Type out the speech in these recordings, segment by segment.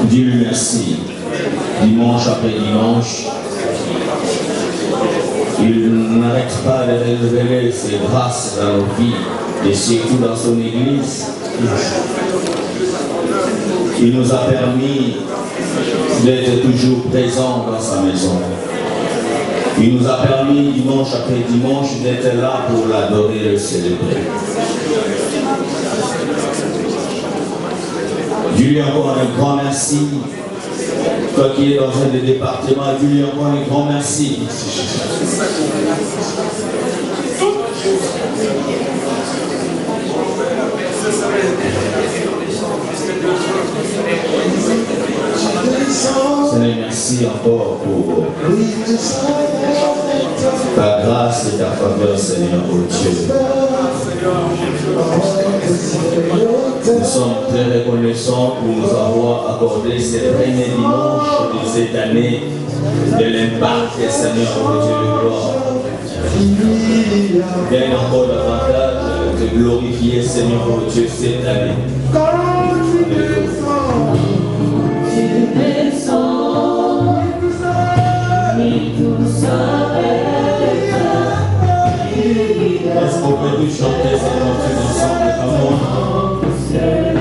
Dis-lui merci. Dimanche après dimanche, il n'arrête pas de révéler ses grâces dans nos vies et surtout dans son église. Il nous a permis d'être toujours présents dans sa maison. Il nous a permis dimanche après dimanche d'être là pour l'adorer et le célébrer. Dis-lui encore un grand merci. Toi qui es dans un des départements, dis-lui encore un grand merci. Seigneur, merci encore pour ta grâce et ta faveur, Seigneur, oh Dieu. Nous sommes très reconnaissants pour nous avoir accordé ces premiers dimanches de cette année de l'impact, Seigneur, oh Dieu de gloire. Viens encore davantage te glorifier, Seigneur, oh Dieu, cette année. Est-ce qu'on peut tous chanter cette cantique ensemble, amour? Yeah.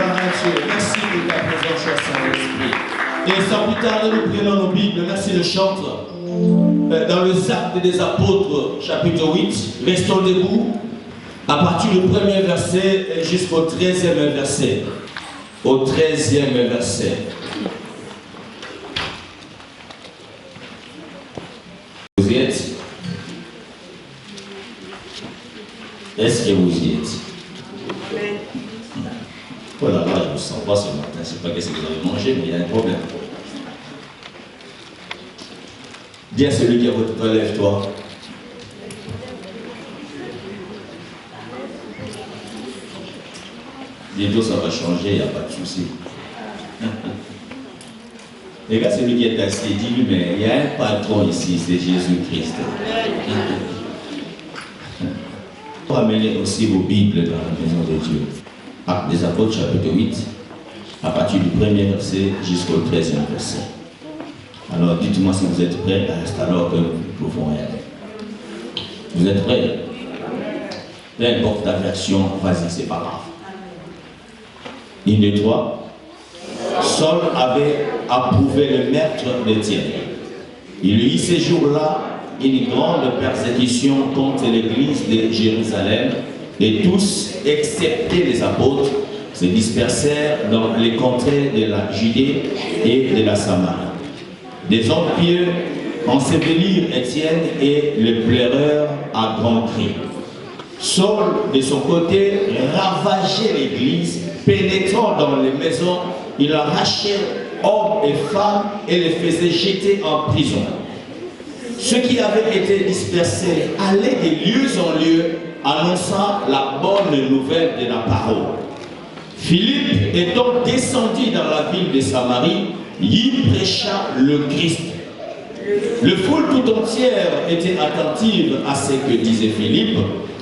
Gloire à Dieu. Merci pour ta présence, cher Saint-Esprit. Et sans plus tarder, nous prenons nos Bibles. Merci le chantre. Dans les Actes des Apôtres, chapitre 8, restons debout à partir du premier verset jusqu'au 13e verset. Au 13e verset. Vous y êtes? Est-ce que vous y êtes? Oh là là, je ne vous sens pas ce matin. Je ne sais pas ce que vous avez mangé, mais il y a un problème. Dis à celui qui est à votre toit, lève-toi. Bientôt ça va changer, il n'y a pas de souci. Regarde celui qui est assis, dis-lui, mais il y a un patron ici, c'est Jésus-Christ. Ramenez aussi vos Bibles dans la maison de Dieu. Actes des Apôtres, chapitre 8, à partir du premier verset jusqu'au 13e verset. Alors dites-moi si vous êtes prêts, c'est alors que nous pouvons y aller. Vous êtes prêts? Peu importe ta version, vas-y, c'est pas grave. 1, 2, 3. Saul avait approuvé le meurtre d'Étienne. Il y eut ces jours-là une grande persécution contre l'église de Jérusalem, et tous, excepté les apôtres, se dispersèrent dans les contrées de la Judée et de la Samarie. Des hommes pieux ensevelirent Étienne et le pleurèrent à grands cris. Saul, de son côté, ravageait l'église, pénétrant dans les maisons, il arrachait hommes et femmes et les faisait jeter en prison. Ceux qui avaient été dispersés allaient de lieu en lieu, annonçant la bonne nouvelle de la parole. Philippe, étant descendu dans la ville de Samarie, y prêcha le Christ. Le foule tout entière était attentive à ce que disait Philippe,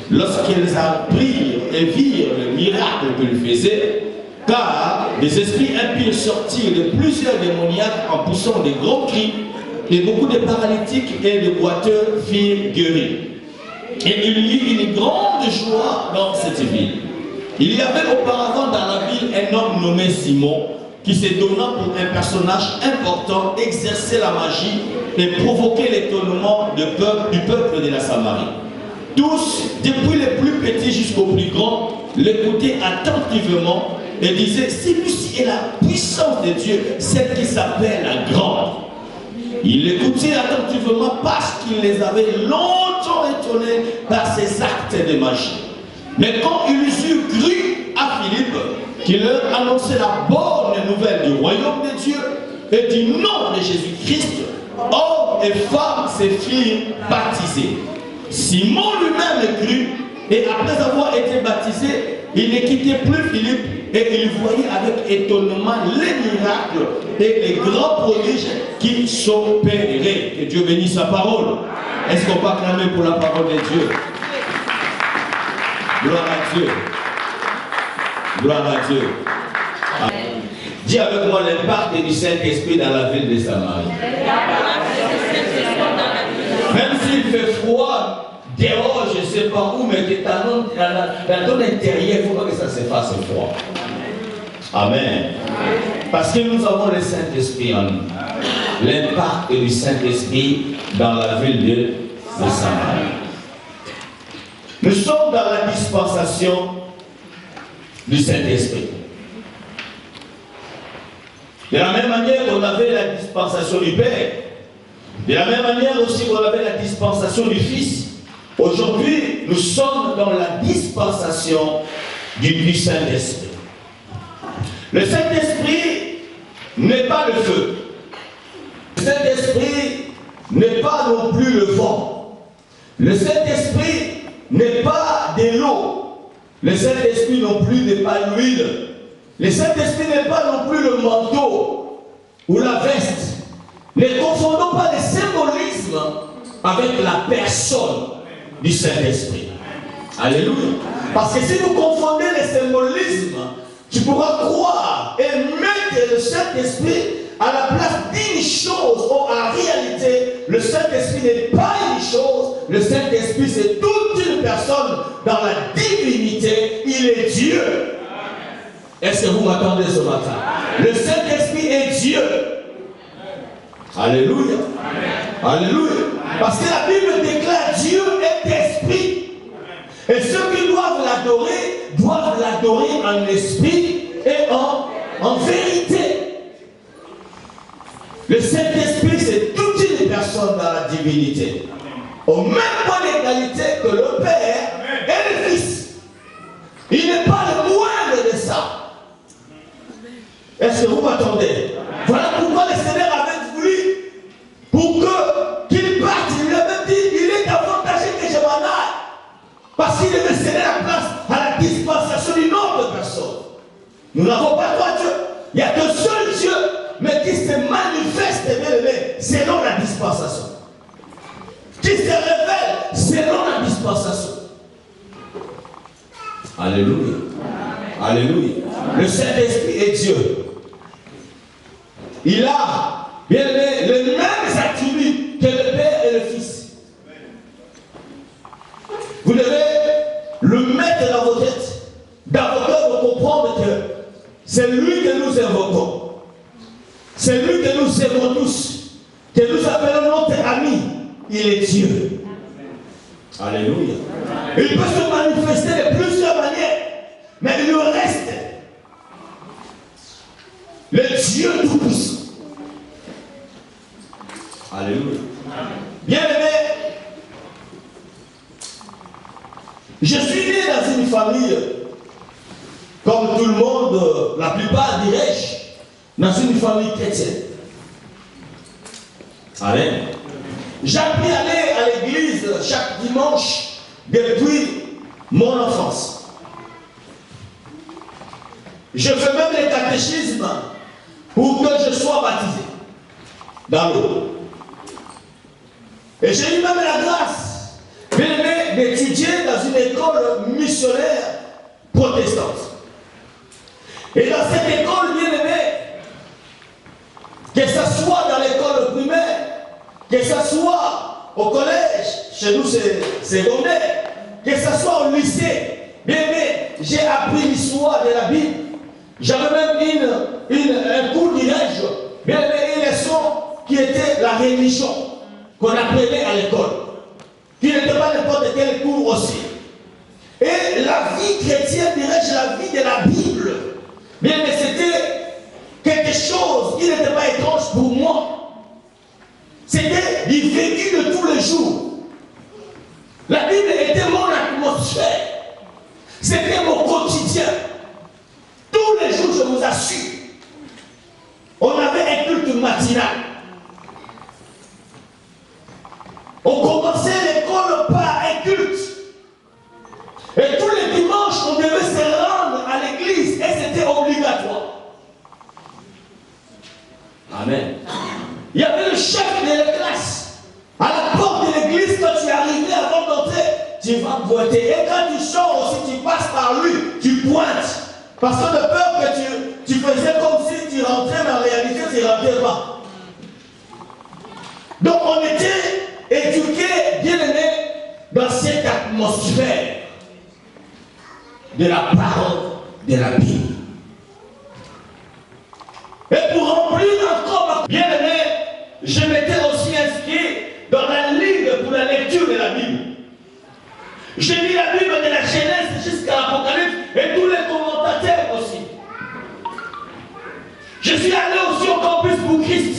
lorsqu'ils apprirent et virent le miracle qu'il faisait, car des esprits impies sortirent de plusieurs démoniaques en poussant des gros cris, et beaucoup de paralytiques et de boiteux firent guérir. Et il y eut une grande joie dans cette ville. Il y avait auparavant dans la ville un homme nommé Simon, qui se donna pour un personnage important, exercer la magie et provoquer l'étonnement du peuple de la Samarie. Tous, depuis les plus petits jusqu'aux plus grands, l'écoutaient attentivement et disaient: celui-ci est la puissance de Dieu, celle qui s'appelle la grande. Il l'écoutait attentivement parce qu'il les avait longtemps étonnés par ses actes de magie. Mais quand ils eurent cru à Philippe, qui leur annonçait la bonne nouvelle du royaume de Dieu et du nom de Jésus-Christ, hommes et femmes se firent baptisés. Simon lui-même crut, et après avoir été baptisé, il ne quittait plus Philippe, et il voyait avec étonnement les miracles et les grands prodiges qui s'opéraient. Que Dieu bénisse sa parole. Est-ce qu'on peut acclamer pour la parole de Dieu? Gloire à Dieu. Gloire à Dieu. Amen. Dis avec moi l'impact du Saint-Esprit dans la ville de Samarie. Même s'il fait froid, dehors, je ne sais pas où, mais dans ton intérieur, il faut pas que ça se fasse froid. Amen. Parce que nous avons le Saint-Esprit en nous. L'impact du Saint-Esprit dans la ville de Samarie. Nous sommes dans la dispensation du Saint-Esprit. De la même manière qu'on avait la dispensation du Père, de la même manière aussi qu'on avait la dispensation du Fils, aujourd'hui nous sommes dans la dispensation du Saint-Esprit. Le Saint-Esprit n'est pas le feu. Le Saint-Esprit n'est pas non plus le vent. Le Saint-Esprit n'est pas de l'eau. Le Saint-Esprit non plus n'est pas l'huile. Le Saint-Esprit n'est pas non plus le manteau ou la veste. Ne confondons pas le symbolisme avec la personne du Saint-Esprit. Alléluia. Parce que si vous confondez le symbolisme, tu pourras croire et mettre le Saint-Esprit à la place d'une chose. Or, en réalité, le Saint-Esprit n'est pas une chose. Le Saint-Esprit, c'est toute une personne dans la divinité. Il est Dieu. Est-ce que vous m'attendez ce matin? Le Saint-Esprit est Dieu. Alléluia. Alléluia. Parce que la Bible déclare Dieu est esprit. Et ceux qui doivent l'adorer en esprit et en vérité. Le Saint-Esprit, c'est toute une personne dans la divinité. Au même point d'égalité que le Père et le Fils. Il n'est pas le moindre de ça. Est-ce que vous m'attendez? Voilà pourquoi le Seigneur avait voulu, pour qu'il parte, il a même dit, il est avantagé que je m'en aille. Parce qu'il devait céder la place à la dispensation d'une autre personne. Nous n'avons pas droit à Dieu. Il n'y a qu'un seul Dieu, mais qui se manifeste, bien aimé, selon la dispensation. Qui se révèle selon la dispensation. Alléluia. Alléluia. Le Saint-Esprit est Dieu. Il a, bien aimé, les mêmes attributs que le Père et le Fils. Vous devez le mettre dans vos têtes, dans vos cœurs, pour comprendre que c'est lui que nous invoquons. C'est lui que nous aimons tous, que nous appelons notre ami. Il est Dieu. Alléluia. Il peut se manifester de plusieurs manières, mais il reste le Dieu tout-puissant. Alléluia. Bien aimé, je suis né dans une famille, comme tout le monde, la plupart dirais-je, dans une famille chrétienne. Amen. J'ai appris à aller à l'église chaque dimanche depuis mon enfance. Je fais même les catéchismes pour que je sois baptisé dans l'eau. Et j'ai eu même la grâce, bien aimé, d'étudier dans une école missionnaire protestante. Et dans cette école, bien aimé, que ce soit dans l'école primaire, que ce soit au collège, chez nous c'est secondaire, que ce soit au lycée, bien aimé, j'ai appris l'histoire de la Bible. J'avais même un cours, dirais-je, bien aimé, une leçon qui était la religion, qu'on apprenait à l'école, qui n'était pas n'importe quel cours aussi. Et la vie chrétienne, dirais-je, la vie de la Bible, bien aimé, c'était quelque chose qui n'était pas étrange pour moi. C'était du vécu de tous les jours. La Bible était mon atmosphère. C'était mon quotidien. Tous les jours, je vous assure. On avait un culte matinal. On commençait l'école par un culte. Et tous les dimanches, on devait se rendre à l'église. Et c'était obligatoire. Amen. Il y avait le chef de la classe. À la porte de l'église, quand tu es arrivé avant d'entrer, tu vas pointer. Et quand tu sors aussi, tu passes par lui, tu pointes. Parce que de peur que tu faisais comme si tu rentrais, mais en réalité, tu ne rentrais pas. Donc on était éduqués, bien aimés, dans cette atmosphère de la parole de la Bible. Et pour remplir encore ma bien-aimé, je m'étais aussi inscrit dans la ligue pour la lecture de la Bible. J'ai lu la Bible de la Genèse jusqu'à l'Apocalypse et tous les commentateurs aussi. Je suis allé aussi au campus pour Christ.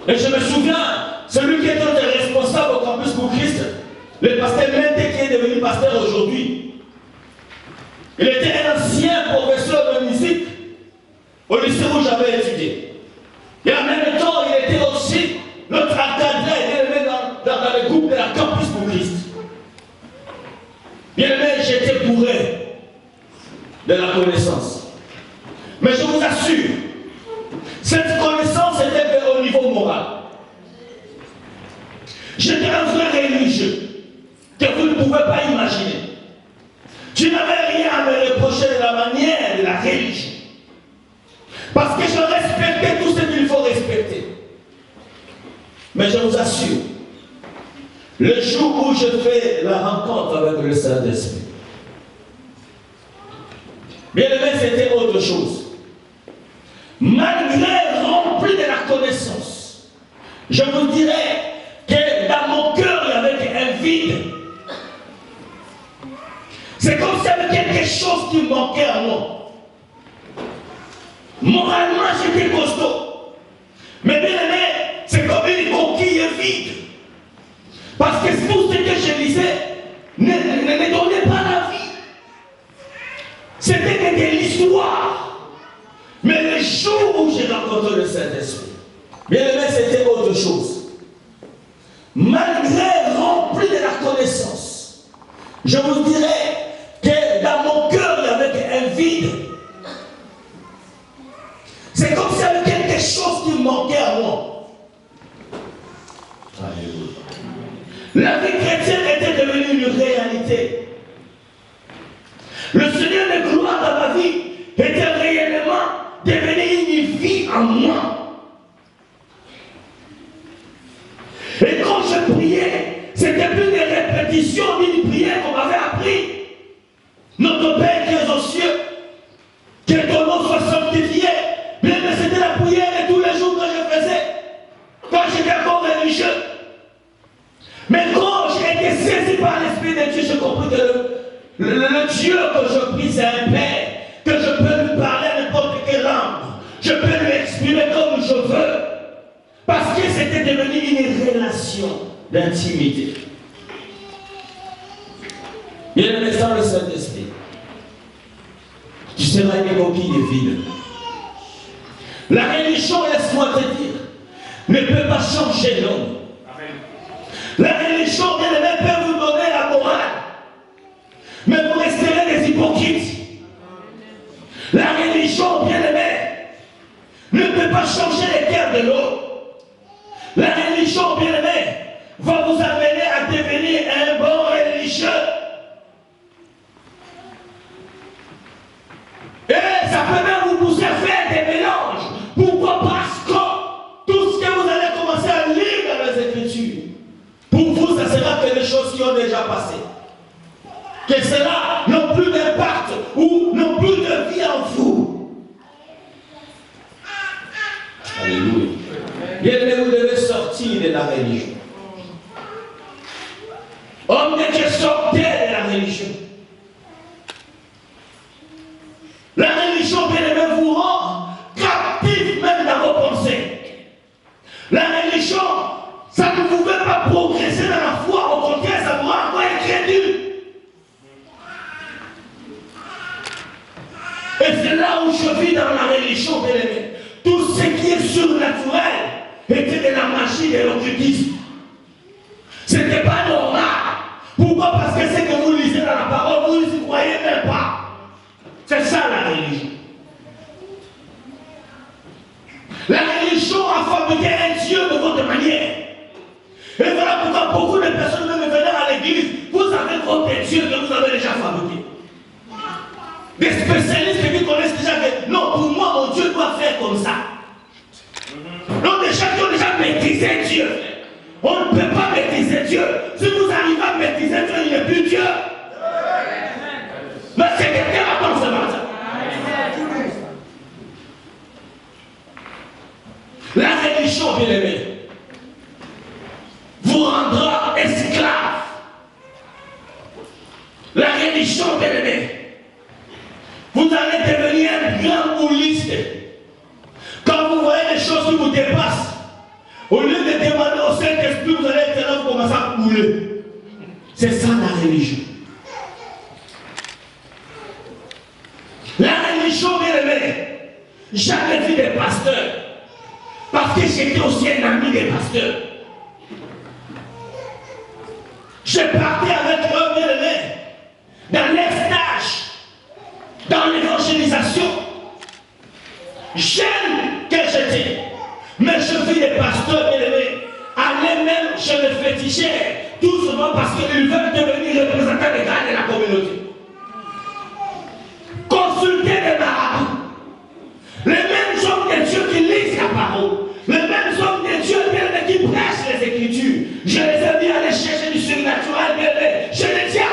Et je me souviens, celui qui était responsable au campus pour Christ, le pasteur Mente qui est devenu pasteur aujourd'hui. Il était un ancien professeur de musique au lycée où j'avais étudié. Et en même temps, il était aussi notre encadré dans le groupe de la campus pour Christ. Bien aimé, j'étais bourré de la connaissance. Mais je vous assure, cette connaissance était au niveau moral. J'étais un vrai religieux que vous ne pouvez pas imaginer. Je n'avais rien à me reprocher de la manière de la religion. Parce que je respectais tout ce qu'il faut respecter. Mais je vous assure, le jour où je fais la rencontre avec le Saint-Esprit, Bien aimé, c'était autre chose. Malgré rempli de la connaissance, je vous dirais que dans mon cœur, il y avait un vide. C'est comme s'il y avait quelque chose qui manquait à moi. Moralement, j'étais costaud. Mais bien aimé, c'est comme une coquille vide. Parce que tout ce que je lisais ne donnait pas la vie. C'était que de l'histoire. Mais le jour où j'ai rencontré le Saint-Esprit, bien aimé, c'était autre chose. Malgré rempli de la connaissance, je vous dirais que dans mon cœur, il y avait un vide. C'est comme s'il y avait quelque chose qui manquait à moi. Alléluia. La vie chrétienne était devenue une réalité. Le Seigneur de gloire dans ma vie était réellement devenu une vie en moi. Et quand je priais, c'était plus des répétitions d'une prière qu'on m'avait appris. Notre Père qui est aux cieux, que ton nom soit sanctifié. Bien, mais c'était la prière de tous les jours que je faisais, quand j'étais encore religieux. Mais quand j'ai été saisi par l'Esprit de Dieu, j'ai compris que le Dieu que je prie, c'est un Père, que je peux lui parler n'importe quelle langue. Je peux lui exprimer comme je veux. Parce que c'était devenu une relation d'intimité. Bien aimé, sans le Saint-Esprit, tu seras une coquille vide. La religion, laisse-moi te dire, ne peut pas changer l'homme. La religion, bien aimé, peut vous donner la morale. Mais vous resterez des hypocrites. La religion, bien aimé, ne peut pas changer les cœurs de l'homme. La religion, bien aimé, va vous amener à devenir un bon religieux. Et ça peut même vous pousser à faire des mélanges. Pourquoi? Parce que tout ce que vous allez commencer à lire dans les Écritures, pour vous, ça sera que des choses qui ont déjà passé. Que cela n'ont plus d'impact ou n'ont plus de vie en vous. Alléluia. Bien aimé, vous devez sortir de la religion. Homme de Dieu, sortez de la religion. La religion, bien aimé, vous rend captif même dans vos pensées. La religion, ça ne vous fait pas progresser dans la foi, au contraire, ça vous rend encore incrédule. Et c'est là où je vis dans la religion, bien aimé. Tout ce qui est surnaturel était de la magie de l'occultisme. Ce n'était pas normal. Pourquoi? Parce que ce que vous lisez dans la parole, vous n'y croyez même pas. C'est ça la religion. La religion a fabriqué un Dieu de votre manière. Et voilà pourquoi beaucoup de personnes même venant à l'église, vous avez votre Dieu que vous avez déjà fabriqué. Des spécialistes qui connaissent déjà que non, pour moi, mon Dieu doit faire comme ça. Non, des gens qui ont déjà maîtrisé Dieu. On ne peut pas maîtriser Dieu. Si vous arrivez à maîtriser Dieu, il n'est plus Dieu. Mais c'est quelqu'un attend ce matin. La religion, bien aimé, vous rendra esclave. La religion, bien aimé, vous allez devenir un grand bouliste. Quand vous voyez des choses qui vous dépassent, au lieu de demander au Saint-Esprit, vous allez être là, vous commencez à couler. C'est ça la religion. La religion, bien aimé, jamais vu des pasteurs. Parce que j'étais aussi un ami des pasteurs. Je partais avec eux, bien aimé, dans les stages, dans l'évangélisation. J'aime que j'étais. Mais je vis des pasteurs, bien aimés, aller même chez les féticheurs, tout simplement parce qu'ils veulent devenir représentants légaux de la communauté. Consulter des marabouts. Les mêmes hommes de Dieu qui lisent la parole. Les mêmes hommes de Dieu qui prêchent les Écritures. Je les ai mis à aller chercher du surnaturel, bien aimé. Je les tiens.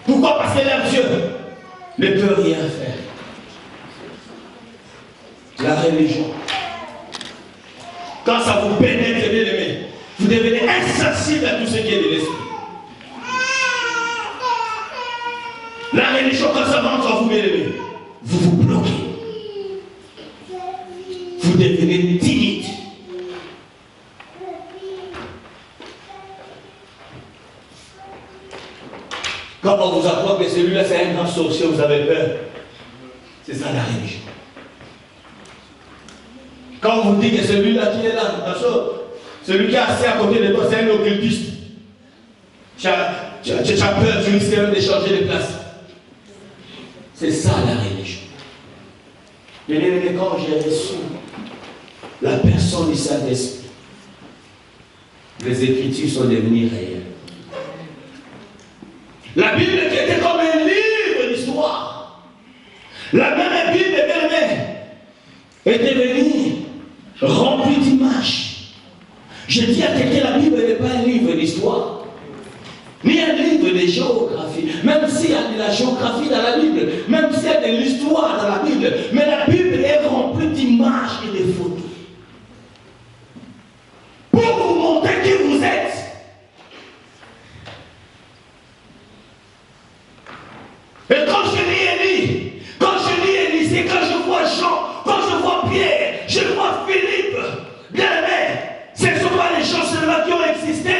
Pourquoi? Parce que leur Dieu ne peut rien faire. La religion, quand ça vous pénètre, bien aimé, vous devenez insensible à tout ce qui est de l'esprit. La religion, quand ça rentre en vous, bien aimé, vous vous bloquez. Vous devenez timide. Quand on vous apprend que celui-là c'est un grand sorcier, vous avez peur. C'est ça la religion. Quand on vous dit que celui-là qui est là, celui qui est assis à côté de toi, c'est un occultiste. Tu as peur, tu risques même de changer de place. C'est ça la religion. Et quand j'ai reçu la personne du Saint-Esprit, les Écritures sont devenues réelles. La Bible qui était comme un livre d'histoire, la même Bible, est devenue remplie d'images. Je dis à quelqu'un, la Bible n'est pas un livre d'histoire, ni un livre de géographie, même s'il y a de la géographie dans la Bible, même s'il y a de l'histoire dans la Bible, mais la Bible est remplie d'images et de photos. Pour vous montrer qui vous êtes. Et quand je lis Élie, c'est quand je vois Jean, quand je vois Pierre, je vois Philippe, bien aimé, ce ne sont pas les gens seulement qui ont existé,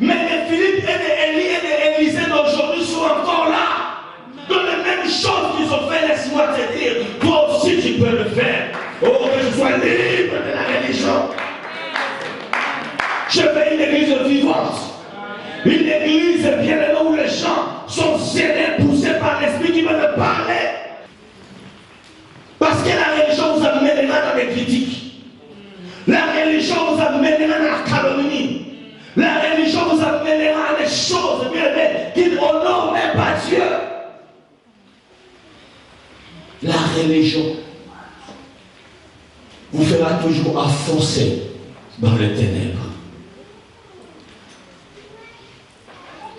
mais les Philippe et les Élie et les Élisée d'aujourd'hui sont encore là. Dans les mêmes choses qu'ils ont fait, laisse-moi te dire, toi aussi tu peux le faire. Oh, que je sois libre de la religion. Je veux une église vivante. Une église bien aimée où les gens sont serrés, poussés par l'esprit qui veut me parler. Parce que la religion vous amènera dans des critiques. La religion vous amènera dans la calomnie. La religion vous amènera à des choses bien aimées qui n'honorent même pas Dieu. La religion vous fera toujours enfoncer dans les ténèbres.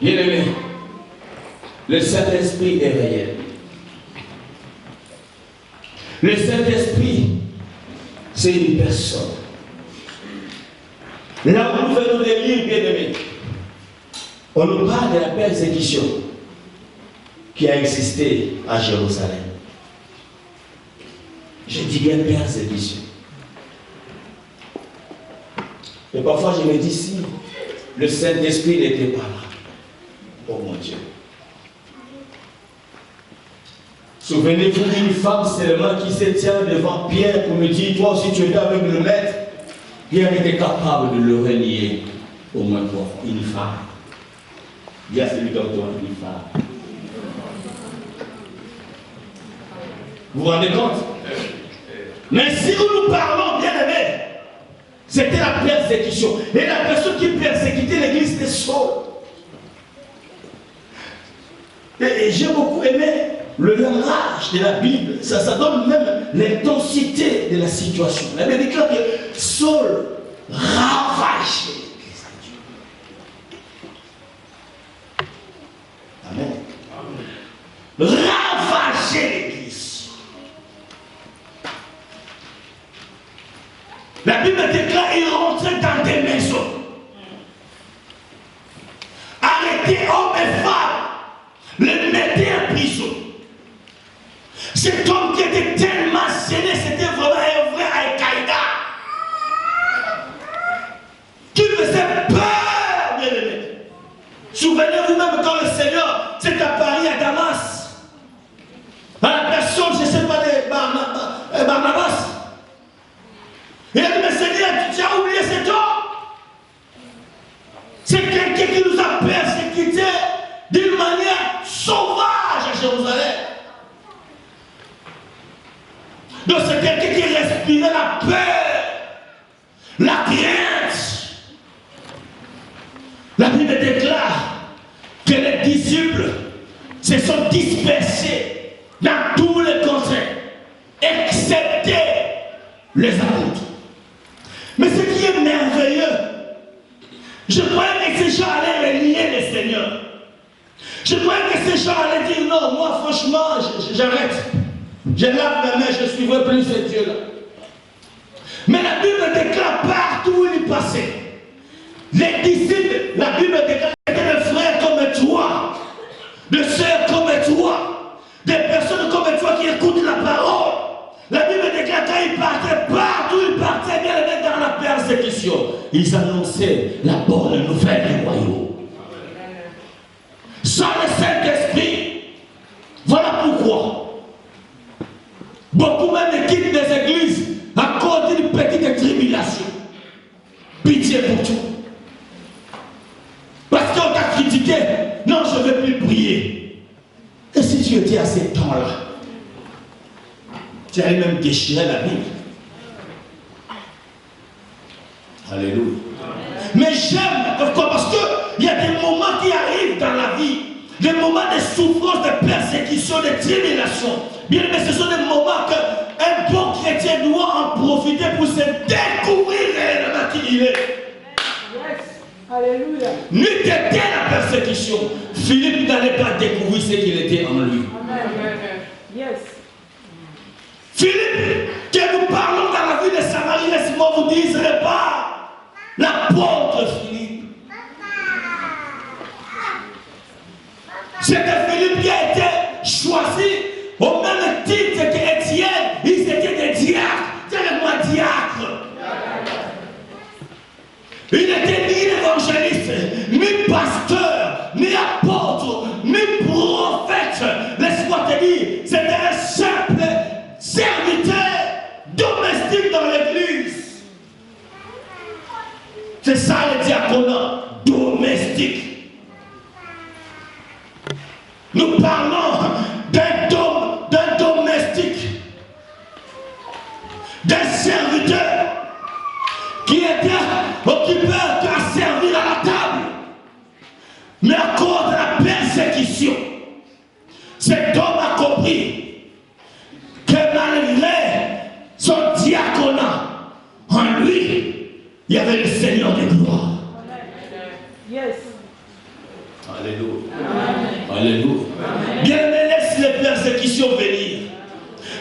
Bien-aimé, le Saint-Esprit est réel. Le Saint-Esprit, c'est une personne. Là où nous venons de lire, bien-aimé, on nous parle de la persécution qui a existé à Jérusalem. Je dis bien persécution. Et parfois je me dis si le Saint-Esprit n'était pas là. Oh mon Dieu. Souvenez-vous d'une femme seulement qui se tient devant Pierre pour me dire, toi aussi tu étais avec le maître. Pierre était capable de le renier. Au moins toi, une femme. Dis à celui comme toi, une femme. Vous vous rendez compte? Mais si nous parlons, bien aimé, c'était la persécution. Et la personne qui persécutait l'église était Saul. Et j'ai beaucoup aimé le langage de la Bible. Ça donne même l'intensité de la situation. La Bible déclare que Saul ravageait l'église de Dieu. Amen. Ravageait l'église. La Bible déclare qu'il rentrait dans des maisons. Arrêtait hommes et femmes. Le mettait en prison. Cet homme qui était tellement scellé, c'était vraiment un vrai Al-Qaïda. Qui faisait peur, bien aimé. Souvenez-vous même quand le Seigneur s'est apparu à Damas. À la personne, je ne sais pas, de Barnabas. Il a dit, mais Seigneur, tu as oublié cet homme. C'est quelqu'un qui nous a persécutés d'une manière sauvage à Jérusalem. Donc c'est quelqu'un qui respirait la peur, la crainte. La Bible déclare que les disciples se sont dispersés dans tous les contrées, excepté les apôtres. Mais ce qui est merveilleux, je croyais que ces gens allaient renier le Seigneur. Je croyais que ces gens allaient dire non, moi franchement, j'arrête. Je lave mes mains, je ne suivrai plus ce Dieu-là. Mais la Bible déclare partout où il passait. Les disciples, la Bible déclare qu'ils étaient des frères comme toi, des sœurs comme toi, des personnes comme toi qui écoutent la parole. La Bible déclare quand ils partaient partout, ils partaient bien les dans la persécution. Ils annonçaient la bonne nouvelle du royaume. Sans le Saint-Esprit. Voilà pourquoi beaucoup même quittent des églises à cause d'une petite tribulation. Pitié pour tout. Parce qu'on t'a critiqué. Non, je ne veux plus prier. Et si tu étais à ces temps-là, tu allais même déchirer la Bible. Alléluia. Mais j'aime, pourquoi? Parce qu'il y a des moments qui arrivent dans la vie, des moments de souffrance, de persécution, de tribulation. Bien, mais ce sont des moments qu'un bon chrétien doit en profiter pour se découvrir réellement qui il est. Yes. Alléluia. N'eût été la persécution, Philippe n'allait pas découvrir ce qu'il était en lui. Amen. Yes. Philippe, que nous parlons dans la vie de Samarie, laissez-moi vous dire, ce n'est pas l'apôtre Philippe. C'était Philippe qui a été choisi au même titre qu'Étienne. Ils étaient des diacres. Tellement diacres. Il n'était ni évangéliste, ni pasteur, ni apôtre, ni prophète. Laisse-moi te dire, c'était un simple serviteur domestique dans l'église. C'est ça le diaconat domestique. Nous parlons d'un domestique, d'un serviteur qui était occupé à servir à la table. Mais à cause de la persécution, cet homme a compris que malgré son diaconat, en lui, il y avait le Seigneur de gloire. Yes. Alléluia. Alléluia. Bien, mais laisse les persécutions venir.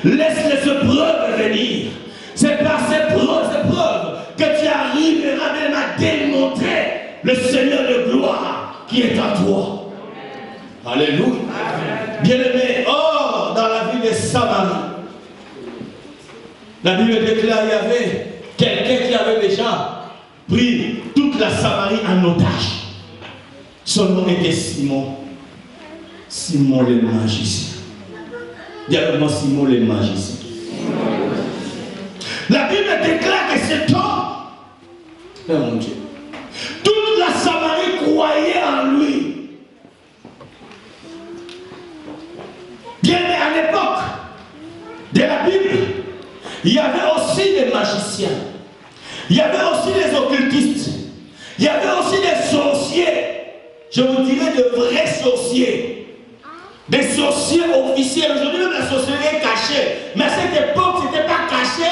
Laisse les épreuves venir. C'est par ces épreuves que tu arriveras même à démontrer le Seigneur de gloire qui est en toi. Alléluia. Bien-aimé, or, dans la vie de Samarie, la Bible déclare qu'il y avait quelqu'un qui avait déjà pris toute la Samarie en otage. Son nom était Simon. Simon le magicien. Dis-moi Simon le magicien. La Bible déclare que cet homme, oh mon Dieu, toute la Samarie croyait en lui. Bien, mais à l'époque de la Bible, il y avait aussi des magiciens. Il y avait aussi des occultistes. Il y avait aussi des sorciers. Je vous dirais de vrais sorciers. Des sorciers officiels. Aujourd'hui, même la sorcellerie est cachée. Mais à cette époque, ce n'était pas caché.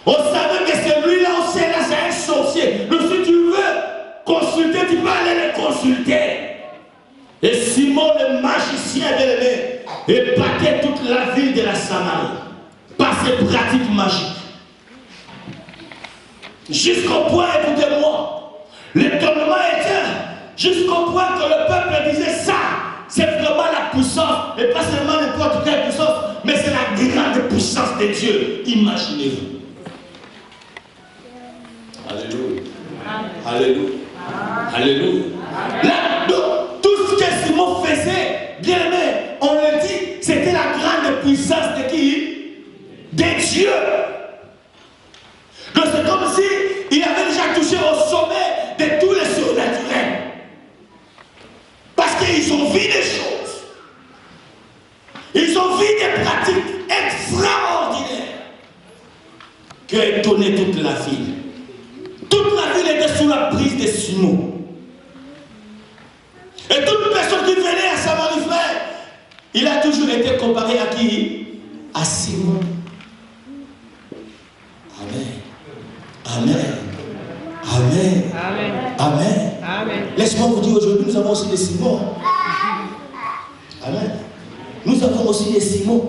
On savait que celui-là, on sait là, c'est un sorcier. Donc si tu veux consulter, tu peux aller le consulter. Et Simon, le magicien bien-aimé, épatait toute la ville de la Samarie par ses pratiques magiques. Jusqu'au point, écoutez-moi, l'étonnement était jusqu'au point que le peuple disait ça, c'est vraiment la puissance, et pas seulement n'importe quelle puissance, mais c'est la grande puissance de Dieu. Imaginez-vous. Alléluia. Alléluia. Alléluia. Là, donc, tout ce que Simon faisait, bien aimé, on le dit, c'était la grande puissance de qui? De Dieu. Donc c'est comme si il avait déjà touché au sommet de tous les surnaturels. Parce qu'ils ont vu des choses. Ils ont vu des pratiques extraordinaires qui ont étonné toute la ville. Toute la ville était sous la prise de Simon. Et toute personne qui venait à Samarie, frère, il a toujours été comparé à qui? À Simon. Amen. Amen. Amen. Amen. Amen. Laisse-moi vous dire aujourd'hui, nous avons aussi des Simons. Amen. Nous avons aussi des Simons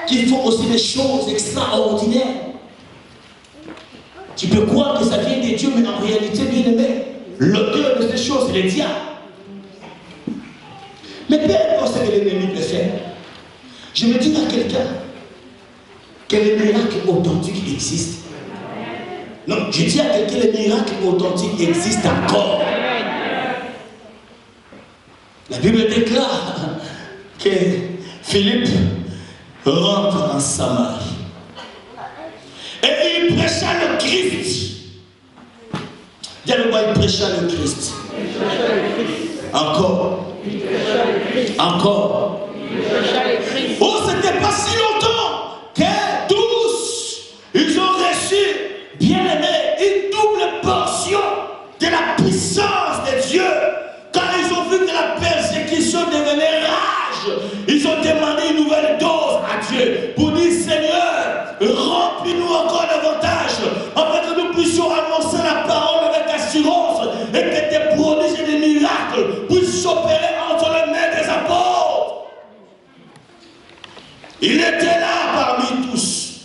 qui font aussi des choses extraordinaires. Tu peux croire que ça vient des dieux, mais en réalité, bien aimé, l'auteur de ces choses, c'est le diable. Mais peu importe ce que l'ennemi peut faire, je me dis à quelqu'un que les miracles authentiques existent. Non, je dis à quelqu'un que les miracles authentiques existent encore. La Bible déclare que Philippe rentre en Samarie. Et il prêcha le Christ. Dis-le-moi, il prêcha le Christ. Encore. Encore. Oh, c'était pas si longtemps que tous, ils ont reçu, bien aimé, une double portion de la puissance de Dieu. Quand ils ont vu que la persécution devenait rage, ils ont demandé une nouvelle dose à Dieu pour dire, Seigneur, remplis-nous encore davantage, afin que nous puissions annoncer la parole avec assurance et que tes prodiges et des miracles puissent s'opérer entre les mains des apôtres. Il était là parmi tous.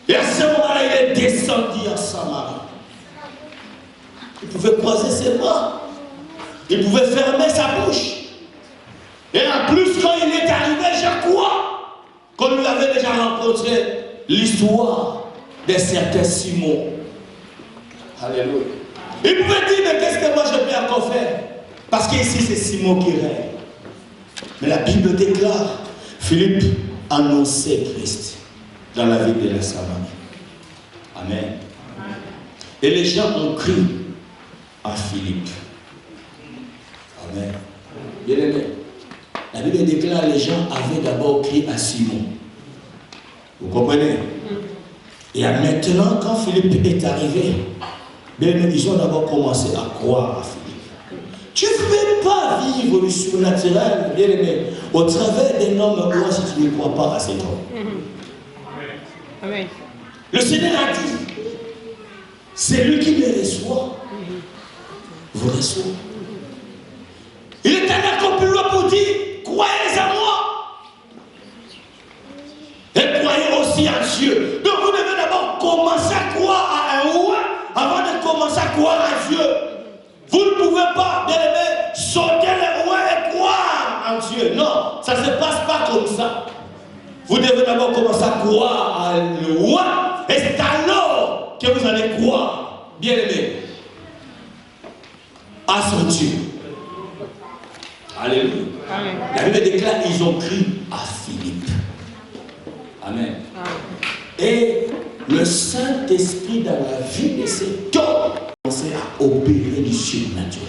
Et à ce moment-là, il est descendu à Samarie. Il pouvait croiser ses bras. Il pouvait fermer sa bouche. Et en plus, quand il est arrivé, je crois qu'on lui avait déjà rencontré l'histoire de certains Simon. Alléluia. Il pouvait dire, mais qu'est-ce que moi je peux encore faire? Parce qu'ici, c'est Simon qui règne. Mais la Bible déclare, Philippe annonçait Christ dans la ville de la Samarie. Amen. Et les gens ont cru à Philippe. Amen. Bien aimé. La Bible déclare les gens avaient d'abord crié à Simon. Vous comprenez? Et maintenant, quand Philippe est arrivé, ils ont d'abord commencé à croire à Philippe. Tu ne peux pas vivre le surnaturel, bien aimé, au travers d'un homme roi si tu ne crois pas à cet homme. Amen. Le Seigneur a dit, c'est lui qui me reçoit, vous reçoit. Il est allé encore plus loin pour dire, croyez en moi. Et croyez aussi en Dieu. Donc vous devez d'abord commencer à croire à un roi avant de commencer à croire à Dieu. Vous ne pouvez pas, bien aimé, sauter le roi et croire en Dieu. Non, ça ne se passe pas comme ça. Vous devez d'abord commencer à croire à le roi et c'est alors que vous allez croire, bien aimé, à son Dieu. Alléluia. Amen. La Bible déclare ils ont cru à Philippe. Amen. Amen. Et le Saint-Esprit dans la vie de cet homme commençait à opérer du surnaturel.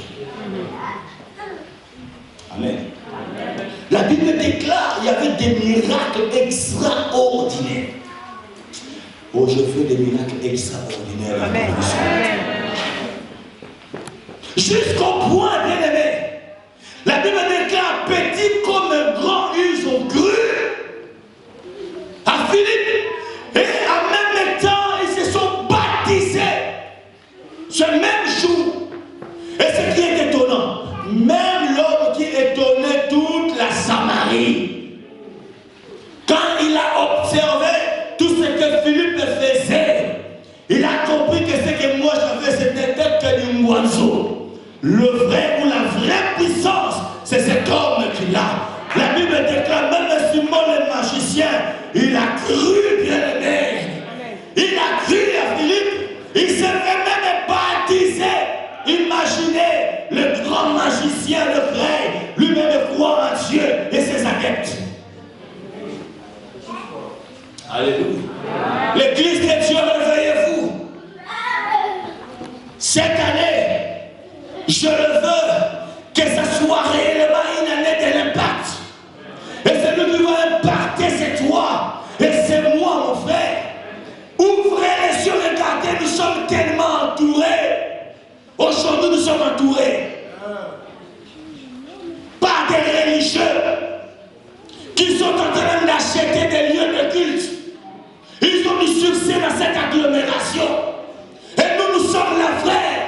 Amen. Amen. La Bible déclare qu'il y avait des miracles extraordinaires. Oh, je fais des miracles extraordinaires. Amen. Amen. Jusqu'au point, bien aimé, la Bible déclare petit comme grand, ils ont cru à Philippe et en même temps ils se sont baptisés ce même jour. Et ce qui est étonnant, même l'homme qui étonnait toute la Samarie, quand il a observé tout ce que Philippe faisait, il a compris que ce que moi j'avais c'était que du oiseau. Le vrai ou la vraie puissance, c'est cet homme qui l'a. La Bible déclare, même Simon le magicien, il a cru, bien aimé. Il a cru à Philippe. Il s'est même baptisé. Imaginez le grand magicien, le vrai, lui-même croire en Dieu et ses adeptes. Alléluia. L'église de Dieu, réveillez-vous. Cette année, je le veux, que ce soit réellement une année de l'impact. Et celui qui va impacter, c'est toi. Et c'est moi, mon frère. Ouvrez les yeux, regardez, nous sommes tellement entourés. Aujourd'hui, nous sommes entourés par des religieux qui sont en train d'acheter des lieux de culte. Ils ont du succès dans cette agglomération. Et nous, nous sommes là, frère.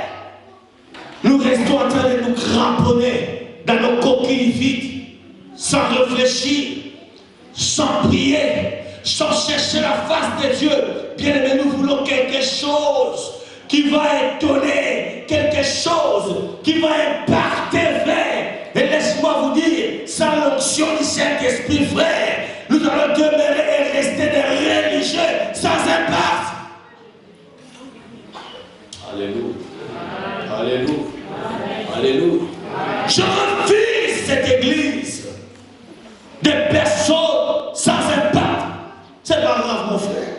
restons en train de nous cramponner dans nos coquilles vides, sans réfléchir, sans prier, sans chercher la face de Dieu. Bien aimé, nous voulons quelque chose qui va étonner, quelque chose qui va impacter, frère. Et laisse-moi vous dire, sans l'onction du Saint-Esprit, frère, nous allons demeurer et rester des religieux sans impact. Alléluia. Alléluia. Alléluia. Je refuse cette église de personnes sans impact. C'est pas grave, mon frère.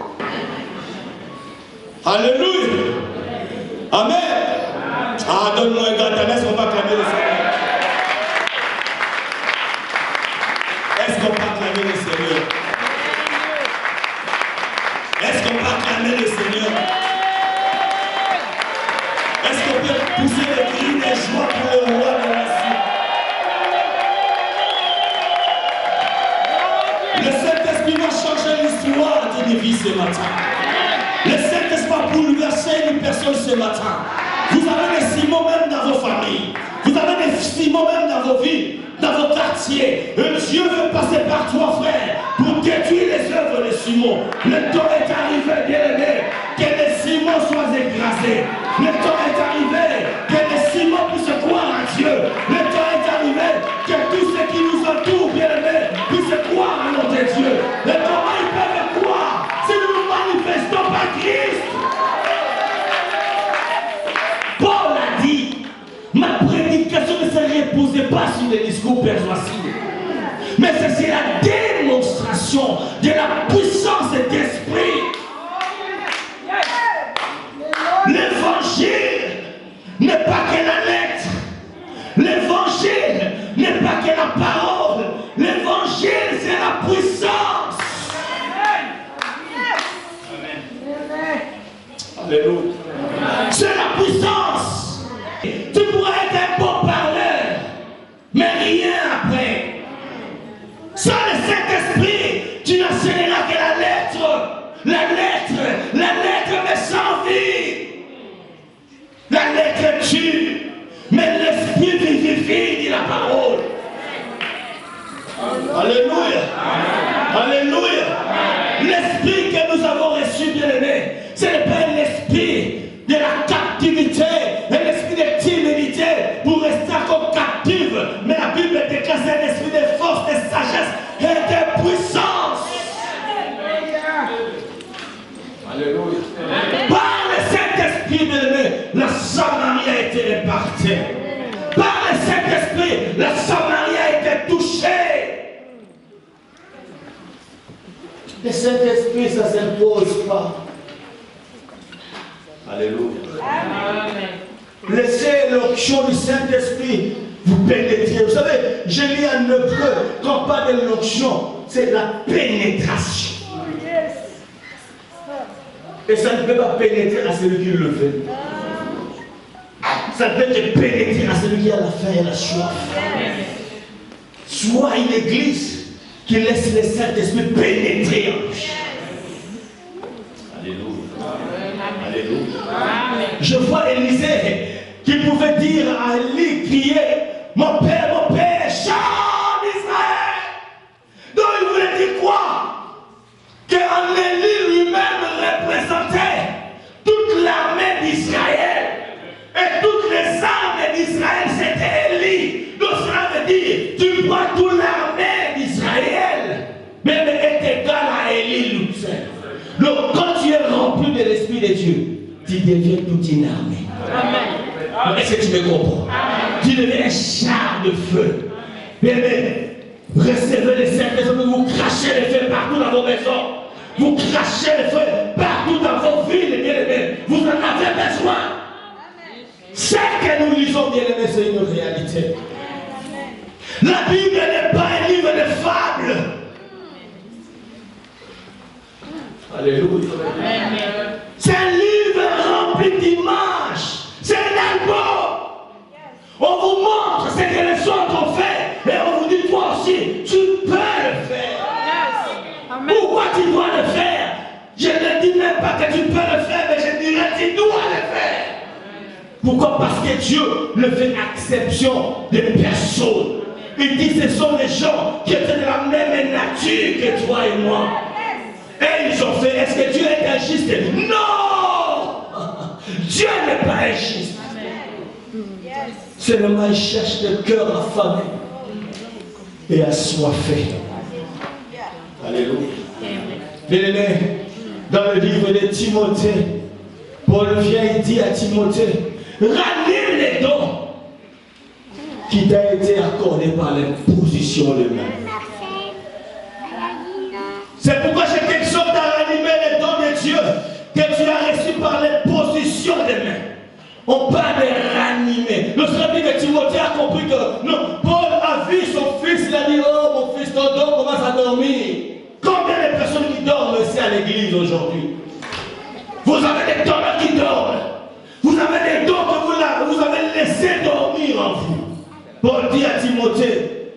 Alléluia. Amen. Ah, donne-moi un gâteau. Est-ce qu'on va acclamer le Seigneur? Est-ce qu'on peut acclamer le Seigneur? Est-ce qu'on peut acclamer le Seigneur? Est-ce qu'on peut pousser le cri de joie pour le roi de la ciel? Le Saint-Esprit va changer l'histoire d'une vie ce matin. Le Saint-Esprit va bouleverser une personne ce matin. Vous avez des Simons même dans vos familles. Vous avez des Simons même dans vos vies, dans vos quartiers. Dieu veut passer par toi, frère, pour détruire les œuvres de Simon. Le temps est arrivé, bien-aimé, que les Simons soient écrasés. Le temps est arrivé que les Simons puissent croire à Dieu. Le temps est arrivé que tous ceux qui nous entourent, bien-aimés, puissent croire au nom de Dieu. Mais comment ils peuvent croire si nous ne manifestons pas Christ? Paul a dit, ma prédication ne se reposait pas sur des discours persuasifs, mais c'est la démonstration de la puissance d'esprit. L'évangile n'est pas que la lettre. L'évangile n'est pas que la parole. L'évangile, c'est la puissance. Alléluia. C'est la puissance. Tu pourrais être un bon parleur, mais rien après. Sans le Saint-Esprit, tu n'enseigneras que la lettre. La lettre, mais sans vie. La lettre tue, mais l'esprit vivifie, dit la parole. Alléluia. Alléluia. L'esprit que nous avons reçu, bien-aimé, ce n'est pas l'esprit de la captivité et l'esprit de timidité pour rester encore captive, mais la Bible déclare un esprit de force, de sagesse et de puissance. Alléluia. Par le Saint-Esprit, bien-aimé, la Samarie a été répartie. Par le Saint-Esprit, la Samarie a été touchée. Le Saint-Esprit, ça ne s'impose pas. Alléluia. Amen. Laissez l'onction du Saint-Esprit vous pénétrer. Vous savez, je lis en hébreu, quand on parle de l'onction, c'est la pénétration. Et ça ne peut pas pénétrer à celui qui le fait. Ça peut te pénétrer à celui qui a la faim et la soif. Soit une église qui laisse le Saint-Esprit pénétrer en lui. Alléluia. Alléluia. Je vois Élisée qui pouvait dire à Élie, crier, mon père, chante Israël. Donc il voulait dire quoi? Qu'en Élie lui-même représentait toute l'armée d'Israël. Et toutes les armes d'Israël, c'était Élie. Donc cela veut dire, tu vois toute l'armée d'Israël, même est égal à Élie lui-même. Donc quand tu es rempli de l'Esprit de Dieu, tu deviens toute une armée. Amen. Est-ce que tu me comprends? Amen. Tu deviens un char de feu. Bébé, recevez le Saint-Esprit, vous crachez le feu partout dans vos maisons. Vous crachez le feu partout dans vos villes, bien-aimés. Vous en avez besoin. Ce que nous lisons, bien-aimés, c'est une réalité. La Bible n'est pas un livre de fables. Alléluia. C'est un livre rempli d'images. C'est un album. On vous montre ce que les autres ont fait. Et on vous dit, toi aussi, tu peux le faire. Pourquoi tu dois le faire? Je ne dis même pas que tu peux le faire, mais je dirais que tu dois le faire. Pourquoi? Parce que Dieu ne fait exception de personne. Il dit que ce sont les gens qui étaient de la même nature que toi et moi. Et ils ont fait, est-ce que Dieu est injuste? Non! Dieu n'est pas injuste. Seulement il cherche le cœur affamé et assoiffé. Alléluia. Bien-aimé, dans le livre de Timothée, Paul vient et dit à Timothée, ranime les dons qui t'a été accordé par l'imposition de main. C'est pourquoi je t'exhorte à ranimer les dons de Dieu que tu as reçus par l'imposition des mains. On parle de ranimer. Le service de Timothée a compris que non, Paul a vu son fils, il a dit, oh mon fils, ton don commence à dormir. Combien de personnes qui dorment ici à l'église aujourd'hui? Vous avez des dons qui dorment. Vous avez des dons que vous avez laissé dormir en vous. Paul dit à Timothée,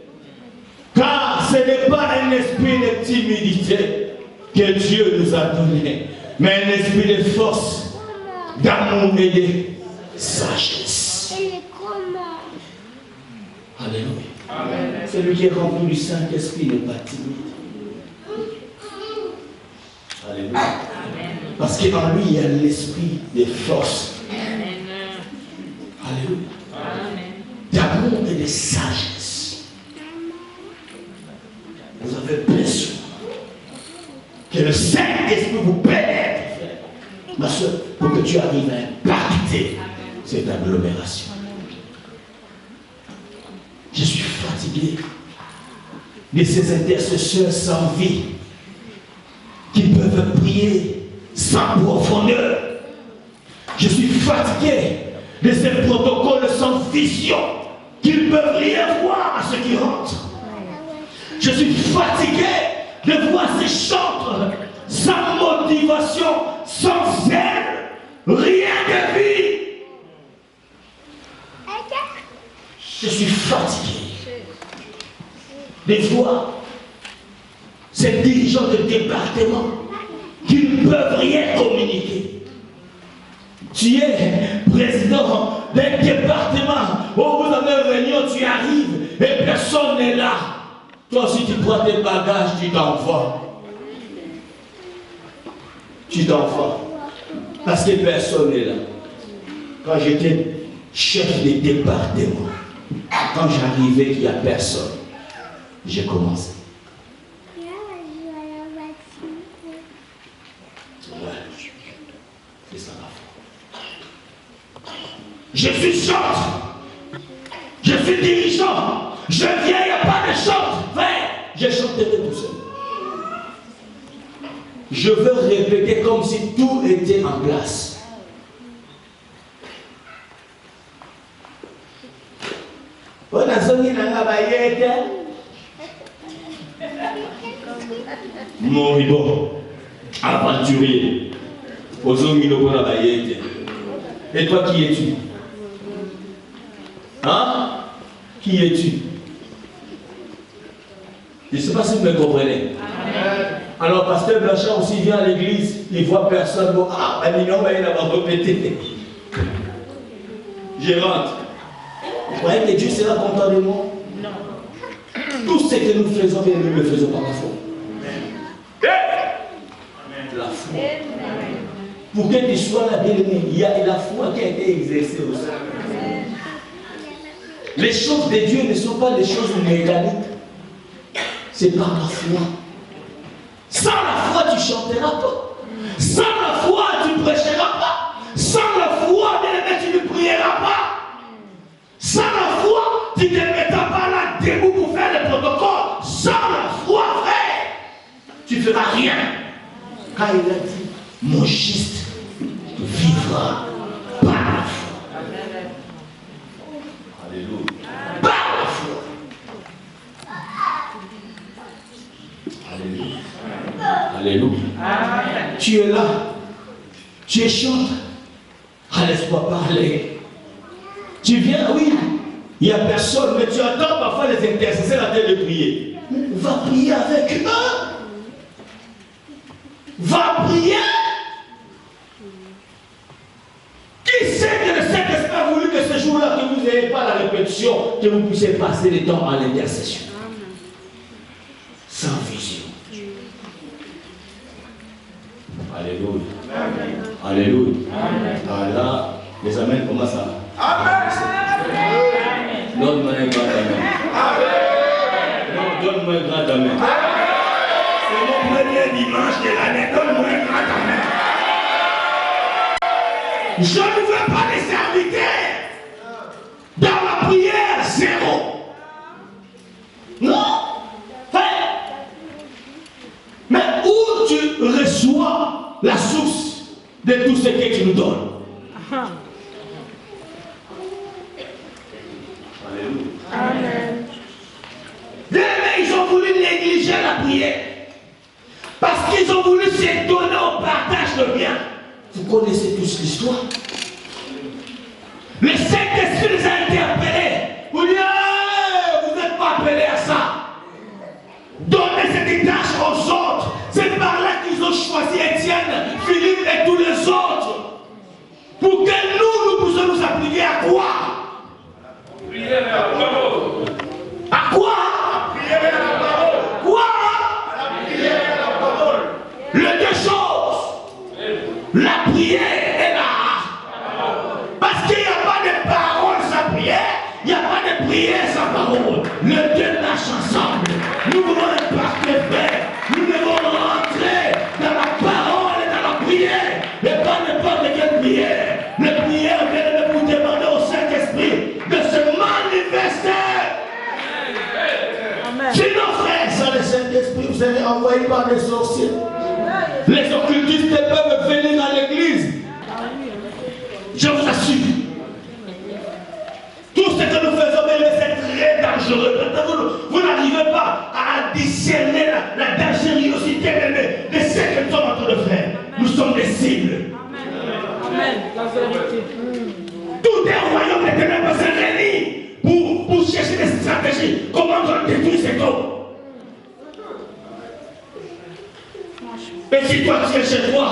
car ce n'est pas un esprit de timidité que Dieu nous a donné, mais un esprit de force, d'amour et de sagesse. Alléluia. Celui qui est rempli du Saint-Esprit n'est pas timide. Alléluia. Parce qu'en lui, il y a l'esprit de force. Alléluia. D'amour et de sagesse. Vous avez besoin que le Saint-Esprit vous pénètre, ma soeur, pour que tu arrives à impacter cette agglomération. Je suis fatigué de ces intercesseurs sans vie qui peuvent prier sans profondeur. Je suis fatigué de ces protocoles sans vision qui ne peuvent rien voir à ceux qui rentrent. Je suis fatigué de voir ces chantres sans motivation, sans zèle, rien de vie. Je suis fatigué de voir ces dirigeants de département qui ne peuvent rien communiquer. Tu es président d'un département où vous avez une réunion, tu arrives et personne n'est là. Toi aussi tu prends tes bagages, tu t'envoies. Tu t'envoies. Parce que personne n'est là. Quand j'étais chef de département, quand j'arrivais qu'il n'y a personne, j'ai commencé. C'est ça la foi. Je suis chantre. Je suis dirigeant. Je viens, il n'y a pas de chante. Je chanterai tout seul. Je veux répéter comme si tout était en place. Moribo, aventurier, et toi qui es-tu? Hein? Qui es-tu? Je ne sais pas si vous me comprenez. Alors, pasteur Blanchard aussi vient à l'église, il voit personne. Bon, ah, non, il va répéter. Je rentre. Vous croyez que Dieu sera content de moi? Non. Tout ce que nous faisons, nous le faisons par la foi. La foi. Pour que tu sois la bien-aimée, il y a la foi qui a été exercée aussi. Les choses de Dieu ne sont pas des choses mécaniques. C'est par la foi. Sans la foi, tu ne chanteras pas. Sans la foi, tu ne prêcheras pas. Sans la foi, bien-aimé, tu ne prieras pas. Sans la foi, tu ne te mettras pas là debout pour faire le protocole. Sans la foi, frère, tu ne feras rien. Quand il a dit, mon juste vivra par la foi. Alléluia. Par la foi. Alléluia. Alléluia. Tu es là. Tu es chanteur. Laisse-moi parler. Tu viens, oui, il n'y a personne, mais tu attends parfois les intercesseurs à de prier. Va prier avec eux. Va prier. Qui sait que le Saint-Esprit jours-là que vous n'ayez pas la répétition, que vous puissiez passer le temps à l'intercession. Sans vision. Alléluia. Alléluia. Là, les amens commencent à... Donne-moi un grand amen. Non, donne-moi un grand amen. C'est mon premier dimanche de l'année. Donne-moi un grand amen. Je ne veux pas les serviteurs. Dans la prière, zéro. Non. Mais où tu reçois la source de tout ce que tu nous donnes. Alléluia. Amen. Ils ont voulu négliger la prière. Parce qu'ils ont voulu se donner au partage de biens. Vous connaissez tous l'histoire. Le Saint-Esprit les a interpellés. Vous dites, vous n'êtes pas appelés à ça. Donnez cette tâche aux autres. C'est par là qu'ils ont choisi Étienne, Philippe et tous les autres. Pour que nous puissions nous appliquer à quoi? Prière à la parole. À quoi? Prière à la parole. Quoi? À la prière à la parole. Les deux choses. La prière et la. Parce qu'il n'y a pas de parole sans prière, il n'y a pas de prière sans parole. Les deux marchent ensemble. Nous voulons un parfait frère. Nous devons rentrer dans la parole et dans la prière. Et pas n'importe quelle prière. Les prières viennent de vous demander au Saint-Esprit de se manifester. Amen. Sinon, frère, sans le Saint-Esprit, vous serez envoyé par des sorciers. Les occultistes peuvent venir dans l'église. Je vous assure. Tout ce que nous faisons, c'est très dangereux. Vous n'arrivez pas à discerner la dangerosité de ce que nous sommes en train de faire. Nous sommes des cibles. Amen. La vérité. Tout est royaume des ténèbres s'est réuni pour chercher des stratégies. Comment on détruit cet homme. Et si toi tu es chez toi,